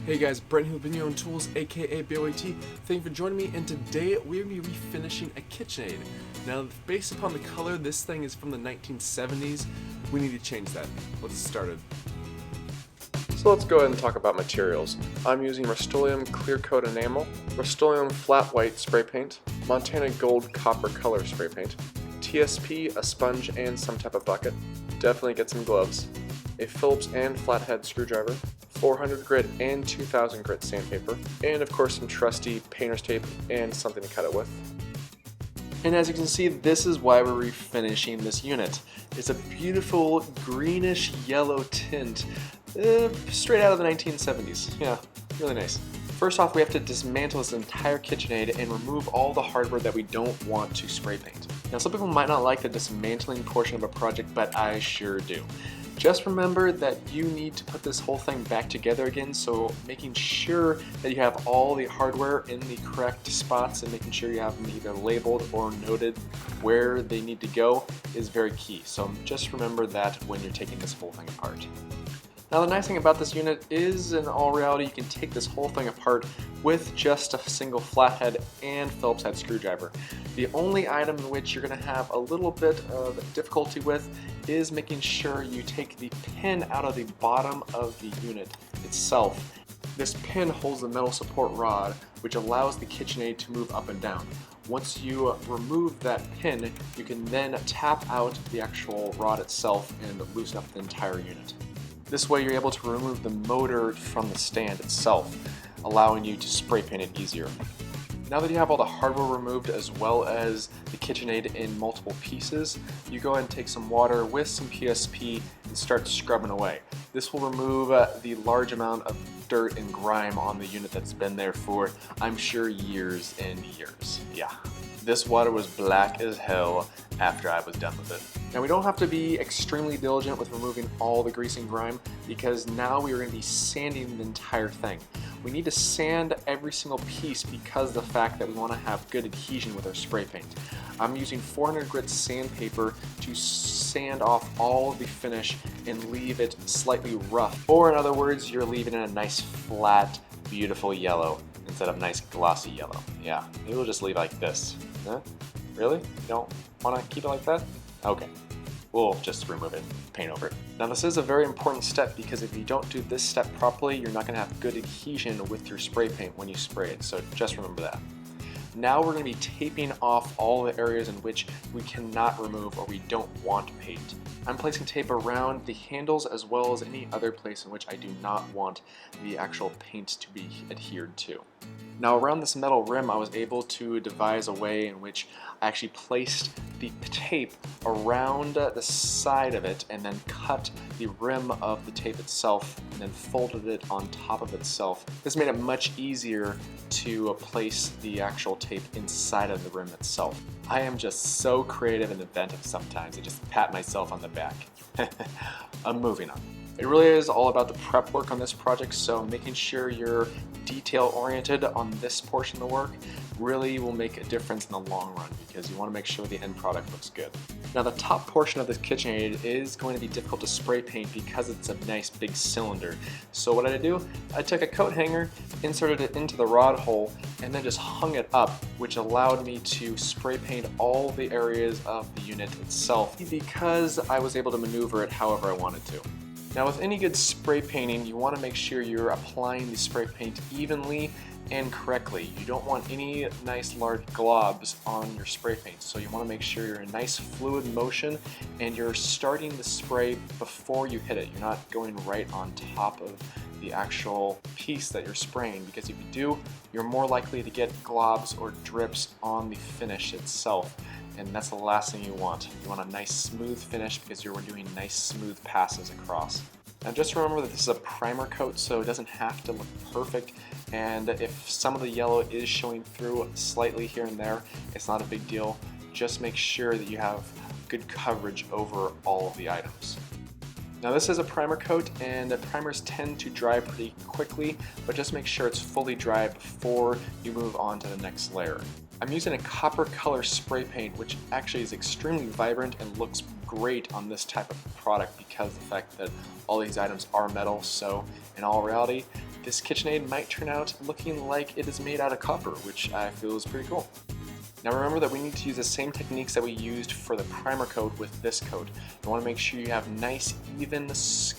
Hey guys, Brent here with BYOTools, aka BYOT. Thank you for joining me, and today we're going to be refinishing a Kitchenaid. Now, based upon the color, this thing is from the 1970s. We need to change that. Let's get started. So let's go ahead and talk about materials. I'm using Rust-Oleum Clear Coat Enamel, Rust-Oleum Flat White Spray Paint, Montana Gold Copper Color Spray Paint, TSP, a sponge, and some type of bucket. Definitely get some gloves. A Phillips and flathead screwdriver, 400 grit and 2000 grit sandpaper, and of course some trusty painter's tape and something to cut it with. And as you can see, this is why we're refinishing this unit. It's a beautiful greenish yellow tint, straight out of the 1970s. Yeah, really nice. First off, we have to dismantle this entire Kitchenaid and remove all the hardware that we don't want to spray paint. Now, some people might not like the dismantling portion of a project, but I sure do. Just remember that you need to put this whole thing back together again, so making sure that you have all the hardware in the correct spots and making sure you have them either labeled or noted where they need to go is very key. So just remember that when you're taking this whole thing apart. Now, the nice thing about this unit is, in all reality, you can take this whole thing apart with just a single flathead and Phillips head screwdriver. The only item in which you're going to have a little bit of difficulty with is making sure you take the pin out of the bottom of the unit itself. This pin holds the metal support rod, which allows the Kitchenaid to move up and down. Once you remove that pin, you can then tap out the actual rod itself and loosen up the entire unit. This way you're able to remove the motor from the stand itself, allowing you to spray paint it easier. Now that you have all the hardware removed as well as the Kitchenaid in multiple pieces, you go ahead and take some water with some PSP and start scrubbing away. This will remove the large amount of dirt and grime on the unit that's been there for, I'm sure, years and years. Yeah. This water was black as hell after I was done with it. Now, we don't have to be extremely diligent with removing all the grease and grime, because now we are going to be sanding the entire thing. We need to sand every single piece because of the fact that we want to have good adhesion with our spray paint. I'm using 400 grit sandpaper to sand off all of the finish and leave it slightly rough. Or in other words, you're leaving it a nice flat, beautiful yellow instead of nice glossy yellow. Yeah, maybe we'll just leave it like this. Huh? Really? You don't want to keep it like that? Okay. We'll just remove it and paint over it. Now, this is a very important step because if you don't do this step properly, you're not going to have good adhesion with your spray paint when you spray it, so just remember that. Now we're going to be taping off all the areas in which we cannot remove or we don't want to paint. I'm placing tape around the handles as well as any other place in which I do not want the actual paint to be adhered to. Now, around this metal rim, I was able to devise a way in which I actually placed the tape around the side of it and then cut the rim of the tape itself and then folded it on top of itself. This made it much easier to place the actual tape inside of the rim itself. I am just so creative and inventive sometimes. I just pat myself on the back. I'm moving on. It really is all about the prep work on this project, so making sure you're detail oriented on this portion of the work really will make a difference in the long run because you want to make sure the end product looks good. Now, the top portion of this Kitchenaid is going to be difficult to spray paint because it's a nice big cylinder. So what did I do? I took a coat hanger, inserted it into the rod hole, and then just hung it up, which allowed me to spray paint all the areas of the unit itself because I was able to maneuver it however I wanted to. Now, with any good spray painting, you want to make sure you're applying the spray paint evenly and correctly. You don't want any nice large globs on your spray paint, so you want to make sure you're in nice fluid motion and you're starting the spray before you hit it. You're not going right on top of the actual piece that you're spraying, because if you do, you're more likely to get globs or drips on the finish itself. And that's the last thing you want. You want a nice smooth finish because you're doing nice smooth passes across. Now, just remember that this is a primer coat, so it doesn't have to look perfect, and if some of the yellow is showing through slightly here and there, it's not a big deal. Just make sure that you have good coverage over all of the items. Now, this is a primer coat, and the primers tend to dry pretty quickly, but just make sure it's fully dry before you move on to the next layer. I'm using a copper color spray paint, which actually is extremely vibrant and looks great on this type of product because of the fact that all these items are metal. So in all reality, this Kitchenaid might turn out looking like it is made out of copper, which I feel is pretty cool. Now remember that we need to use the same techniques that we used for the primer coat with this coat. You want to make sure you have nice even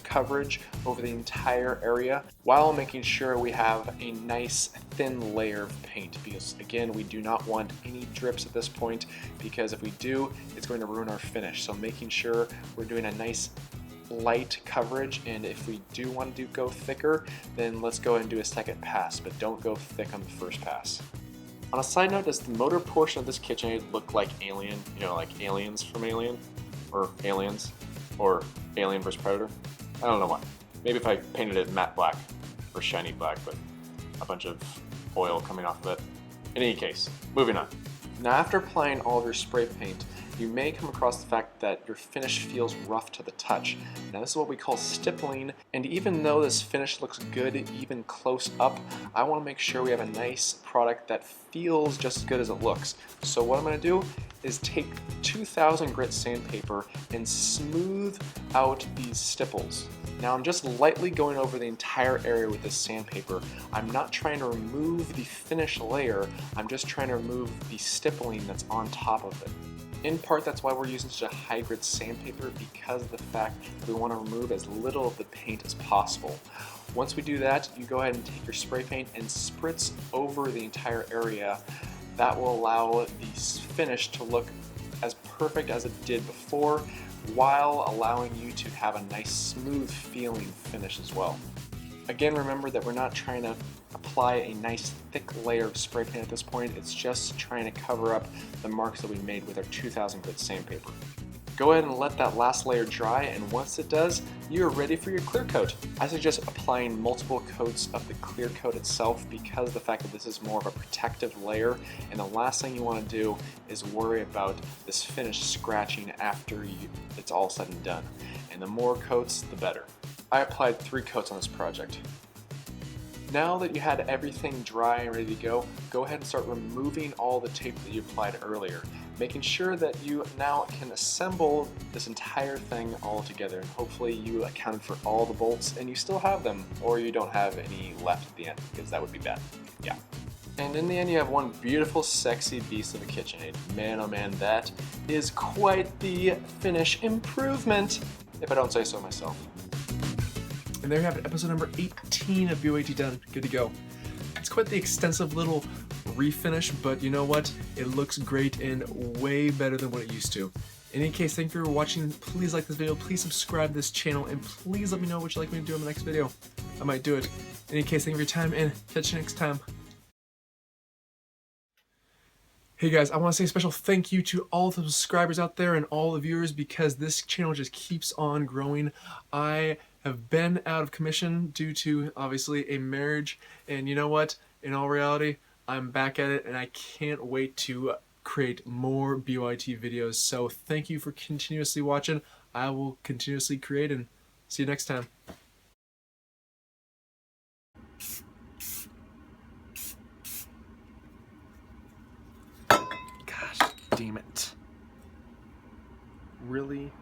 coverage over the entire area while making sure we have a nice thin layer of paint, because again, we do not want any drips at this point, because if we do, it's going to ruin our finish. So making sure we're doing a nice light coverage, and if we do want to go thicker, then let's go ahead and do a second pass, but don't go thick on the first pass. On a side note, does the motor portion of this Kitchenaid look like Alien? You know, like Aliens from Alien? Or Aliens? Or Alien vs. Predator? I don't know why. Maybe if I painted it matte black or shiny black, but a bunch of oil coming off of it. In any case, moving on. Now after applying all of your spray paint, you may come across the fact that your finish feels rough to the touch. Now this is what we call stippling, and even though this finish looks good even close up, I want to make sure we have a nice product that feels just as good as it looks. So what I'm going to do is take 2000 grit sandpaper and smooth out these stipples. Now I'm just lightly going over the entire area with this sandpaper. I'm not trying to remove the finish layer, I'm just trying to remove the stippling that's on top of it. In part, that's why we're using such a high grit sandpaper, because of the fact that we want to remove as little of the paint as possible. Once we do that, you go ahead and take your spray paint and spritz over the entire area. That will allow the finish to look as perfect as it did before, while allowing you to have a nice smooth feeling finish as well. Again, remember that we're not trying to apply a nice thick layer of spray paint at this point, it's just trying to cover up the marks that we made with our 2000 grit sandpaper. Go ahead and let that last layer dry, and once it does, you're ready for your clear coat. I suggest applying multiple coats of the clear coat itself, because of the fact that this is more of a protective layer, and the last thing you want to do is worry about this finish scratching after it's all said and done. And the more coats, the better. I applied 3 coats on this project. Now that you had everything dry and ready to go ahead and start removing all the tape that you applied earlier, making sure that you now can assemble this entire thing all together, and hopefully you accounted for all the bolts and you still have them, or you don't have any left at the end, because that would be bad. Yeah. And in the end, you have one beautiful, sexy beast of a Kitchenaid. Man, oh man, that is quite the finish improvement, if I don't say so myself. And there you have it, episode number 18 of BYOT done, good to go. It's quite the extensive little refinish, but you know what? It looks great and way better than what it used to. In any case, thank you for watching. Please like this video, please subscribe to this channel, and please let me know what you'd like me to do in the next video. I might do it. In any case, thank you for your time, and catch you next time. Hey guys, I want to say a special thank you to all the subscribers out there and all the viewers, because this channel just keeps on growing. I have been out of commission due to, obviously, a marriage, and you know what? In all reality, I'm back at it, and I can't wait to create more BYOT videos. So thank you for continuously watching. I will continuously create, and see you next time. Gosh, damn it. Really?